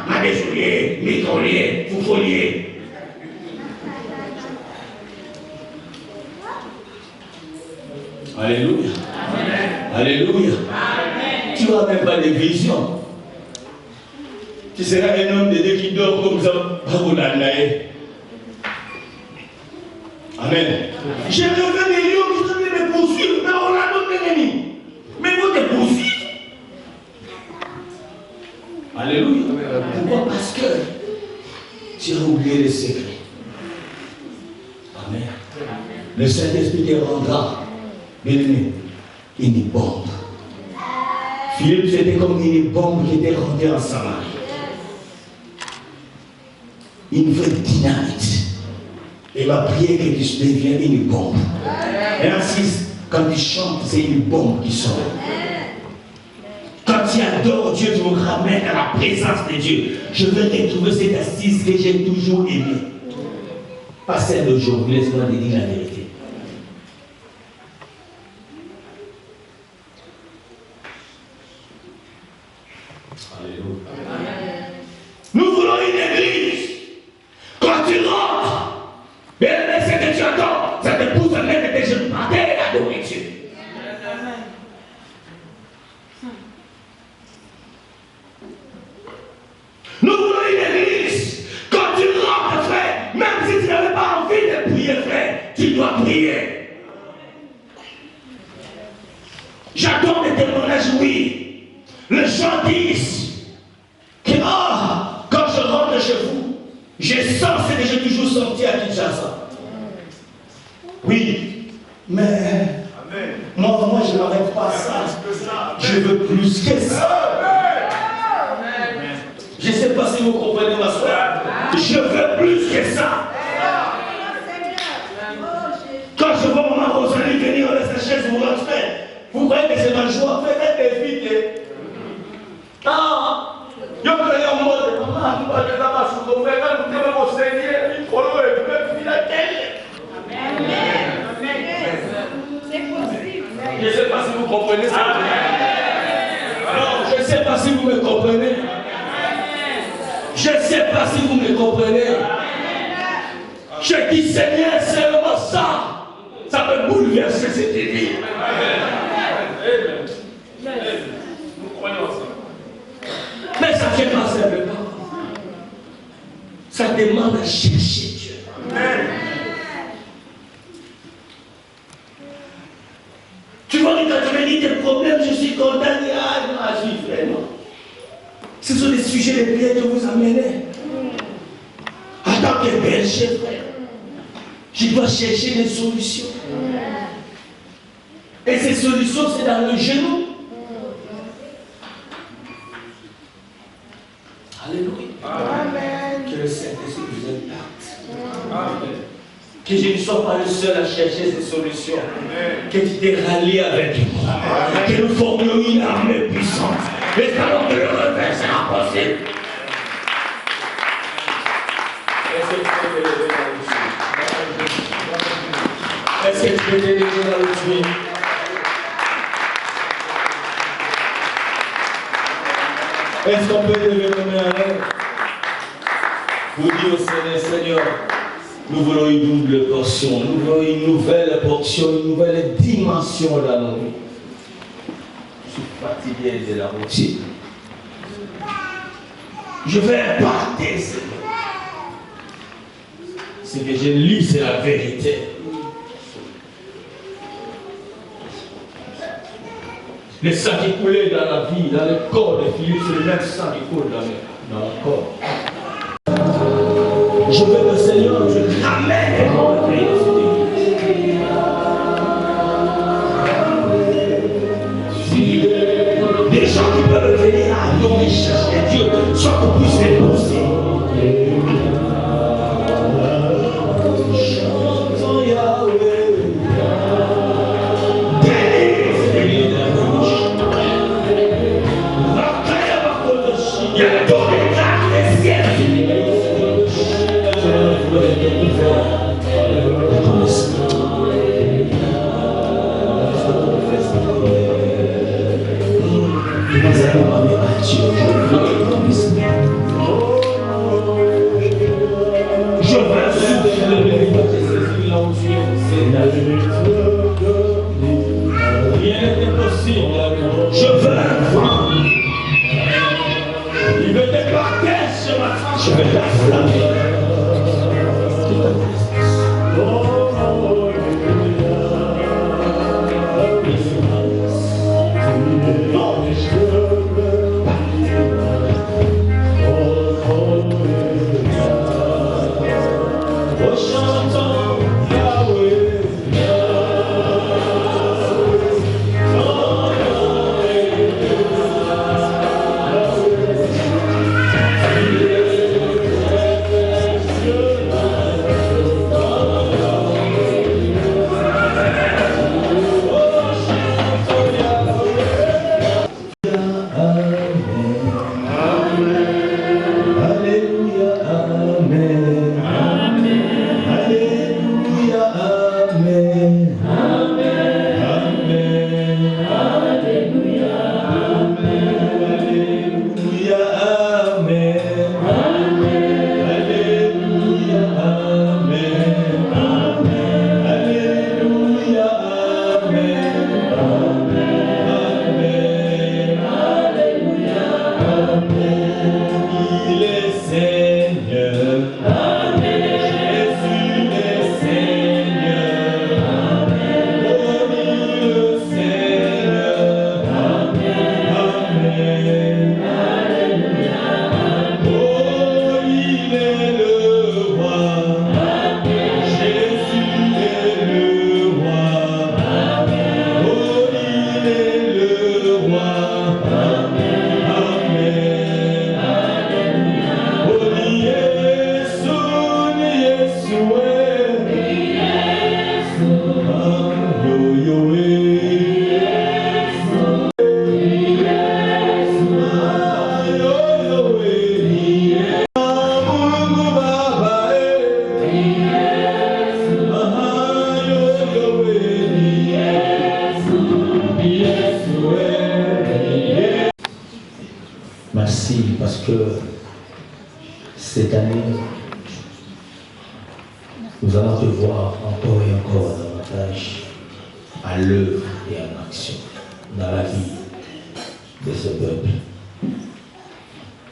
madéjoulier, microlier, foufolier. Alléluia. Amen. Alléluia. Amen. Tu n'as même pas de vision. Tu seras un homme de Dieu qui dort comme ça. Amen. J'ai revu des lions qui sont venus me poursuivre, mais on l'a donné l'ennemi. Mais vous te poursuivez. Alléluia. Pourquoi? Parce que tu as oublié les secrets. Amen. Le Saint-Esprit te rendra. Bien-aimé, une bombe. Philippe, c'était comme une bombe qui était rendue en Samarie. Une vraie dynamite. Et la prière que tu deviens une bombe. Et ainsi, quand tu chantes, c'est une bombe qui sort. Quand tu adores Dieu, tu me ramènes à la présence de Dieu. Je veux retrouver cette assise que j'ai toujours aimée. Pas celle d'aujourd'hui, laisse-moi te dire la vérité. Nous voulons une église. Quand tu rentres, et ce que tu attends, ça te pousse à mettre tes genoux par terre et adorer Dieu. Nous voulons une église. Quand tu rentres, frère, même si tu n'avais pas envie de prier, frère, tu dois prier. J'attends des témoignages, oui. Les gens disent que quand je rentre chez vous, je sens ce que j'ai toujours senti à Kinshasa. Oui, mais moi je n'arrête pas ça. Je veux plus que ça. Je ne sais pas si vous comprenez ma soeur. Je veux plus que ça. Quand je vois maman Rosalie venir avec sa chaise, vous croyez que c'est ma joie? Faites vite. Ah! Yo créé un mode, maman, tu vas déjà ma souffrance, quand vous devez mon Seigneur, il faut le faire la télé. C'est possible. Je ne sais pas si vous comprenez ça. Non, je ne sais pas si vous me comprenez. Je ne sais pas si vous me comprenez. Je dis Seigneur, seulement ça, ça peut bouleverser cette vie. Nous croyons ça. Mais ça ne fait pas simplement. Ça demande à chercher Dieu. Tu vois que quand tu me dis tes problèmes, je suis condamné à vivre vraiment. Ce sont des sujets les pieds que vous amenez. En tant que berger, frère, je dois chercher des solutions. Et ces solutions, c'est dans le genou. Alléluia. Amen. Que le Saint-Esprit vous impacte. Amen. Que je ne sois pas le seul à chercher ces solutions. Amen. Que tu t'es rallié avec moi. Amen. Que nous formions une armée puissante. Et alors que le revers sera possible. Est-ce que tu peux t'élever dans le tuer? Est-ce qu'on peut lever nos mains avec vous dire au Seigneur, Seigneur, nous voulons une double portion, nous voulons une nouvelle portion, une nouvelle dimension dans nos vies. Je suis fatigué de la routine. Je vais imparter ce que je lis, c'est la vérité. Le sang qui coulait dans la vie, dans le corps de Philippe, c'est le même sang qui coule dans le corps. Je veux que le Seigneur, je ramène mon pays. Des gens qui peuvent venir à adorer, chercher Dieu, soit qu'on puisse les pousser. Alléluia, Amen. Amen. Nous allons te voir encore et encore davantage à l'œuvre et en action dans la vie de ce peuple.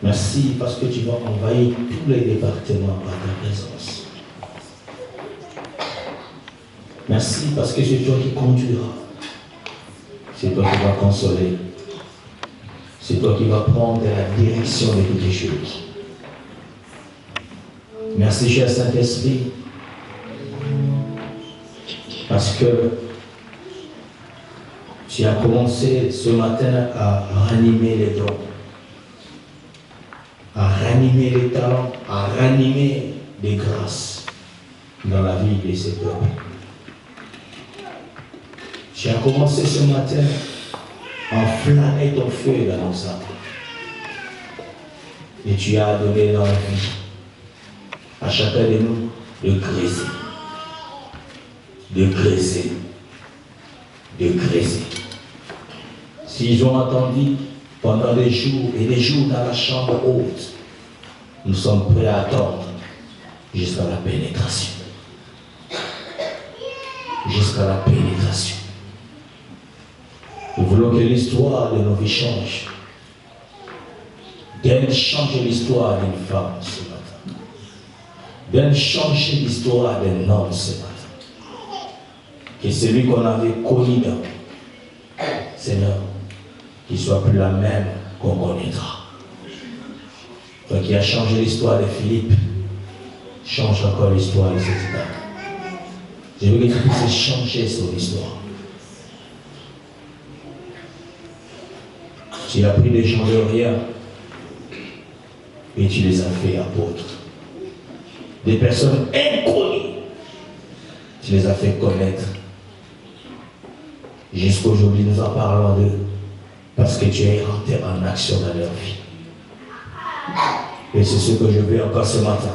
Merci parce que tu vas envahir tous les départements par ta présence. Merci parce que c'est toi qui conduiras. C'est toi qui vas consoler. C'est toi qui vas prendre la direction de toutes les choses. Merci, cher Saint-Esprit, parce que tu as commencé ce matin à ranimer les dons, à ranimer les talents, à ranimer les grâces dans la vie de ces peuples. Tu as commencé ce matin à enflammer ton feu dans nos âmes. Et tu as donné l'envie à chacun de nous de graisser. De graisser. De graisser. S'ils ont attendu pendant des jours et des jours dans la chambre haute, nous sommes prêts à attendre jusqu'à la pénétration. Jusqu'à la pénétration. Nous voulons que l'histoire de nos vies change. D'elle changer l'histoire d'une femme ce matin. D'elle changer l'histoire d'un homme ce matin. Que celui qu'on avait connu dans, Seigneur, qu'il ne soit plus la même qu'on connaîtra. Toi qui as changé l'histoire de Philippe, change encore l'histoire de cette dame. Je veux que tu puisses changer son histoire. Tu as pris des gens de rien et tu les as fait apôtres. Des personnes inconnues, tu les as fait connaître. Jusqu'aujourd'hui, nous en parlons d'eux parce que tu es rentré en action dans leur vie. Et c'est ce que je veux encore ce matin,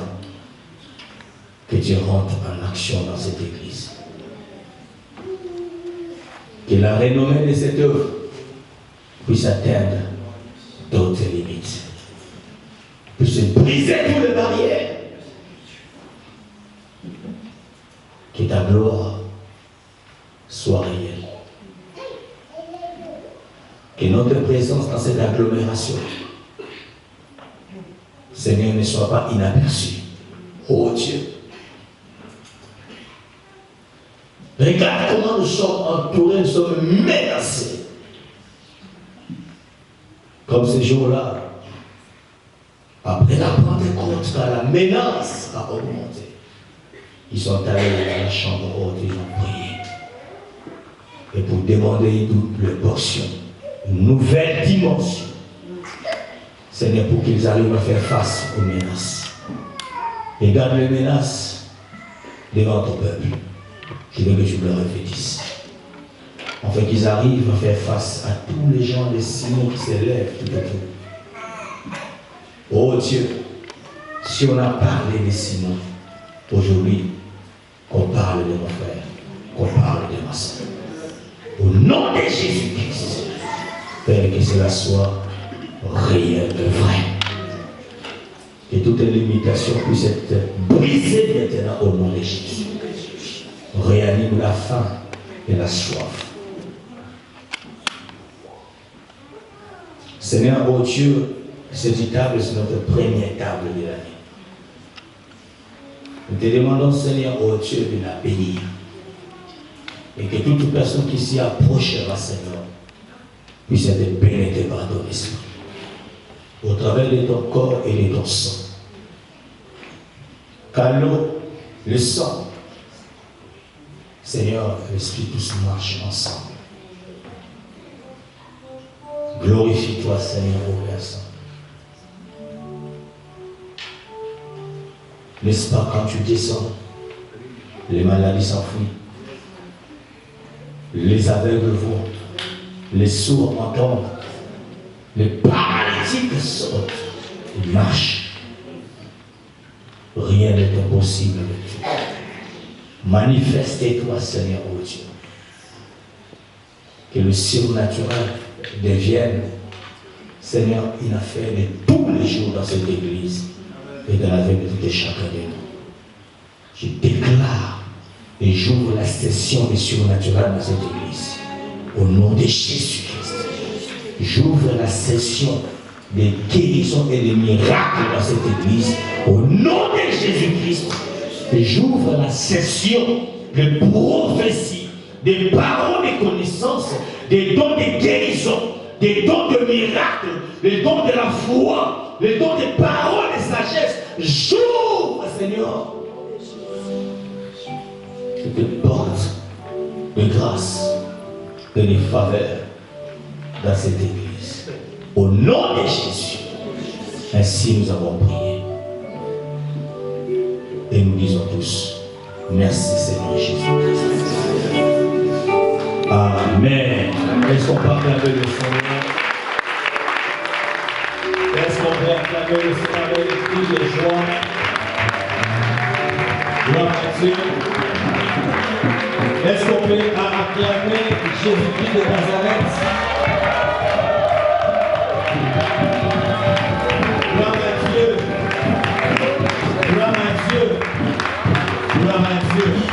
que tu rentres en action dans cette église. Que la renommée de cette œuvre puisse atteindre d'autres limites, puisse briser toutes les barrières. Que ta gloire soit réelle. Que notre présence dans cette agglomération, Seigneur, ne soit pas inaperçue. Oh Dieu. Regarde comment nous sommes entourés, nous sommes menacés. Comme ces jours-là, après la Pentecôte, quand la menace a augmenté, ils sont allés dans la chambre haute, ils ont prié. Et pour demander une double portion, une nouvelle dimension. Seigneur, pour qu'ils arrivent à faire face aux menaces. Et garde les menaces devant ton peuple. Je veux que tu leur répétisses. Afin qu'ils arrivent à faire face à tous les gens, les Simons qui s'élèvent tout autour. Oh Dieu, si on a parlé des Simons, aujourd'hui, qu'on parle de nos frères, qu'on parle de ma soeur. Au nom de Jésus-Christ, Père, que cela soit réel, vrai. Que toute limitation puisse être brisée maintenant au nom de Jésus. Réanime la faim et la soif. Seigneur, oh Dieu, cette table, c'est notre première table de l'année. Nous te demandons, Seigneur, oh Dieu, de la bénir. Et que toute personne qui s'y approchera, Seigneur, puisse être pénétrée par ton esprit. Au travers de ton corps et de ton sang. Car l'eau, le sang, Seigneur, l'esprit, tous marchent ensemble. Glorifie-toi, Seigneur, au Père Saint. N'est-ce pas, quand tu descends, les maladies s'enfuient, les aveugles voient, les sourds entendent, les paralytiques sautent, ils marchent. Rien n'est impossible avec toi. Manifeste-toi, Seigneur, ô Dieu. Que le surnaturel devienne, Seigneur, une affaire de tous les jours dans cette église et dans la vie de tout et chacun de nous. Je déclare Et j'ouvre la session des surnaturels dans cette église. Au nom de Jésus-Christ. J'ouvre la session des guérisons et des miracles dans cette église. Au nom de Jésus-Christ. J'ouvre la session de prophétie, des paroles de connaissance, des dons de guérison, des dons de miracles, des dons de la foi, des dons de paroles de sagesse. J'ouvre, Seigneur, cette porte de grâce et de faveur dans cette église. Au nom de Jésus, ainsi nous avons prié. Et nous disons tous, merci Seigneur Jésus-Christ. Amen. Est-ce qu'on peut acclamer le Seigneur? Est-ce qu'on peut acclamer le Seigneur avec des cris de joie? Gloire à Dieu. Est-ce qu'on peut acclamer Jésus-Christ de Nazareth? Gloire à Dieu. Gloire à Dieu. Gloire à Dieu.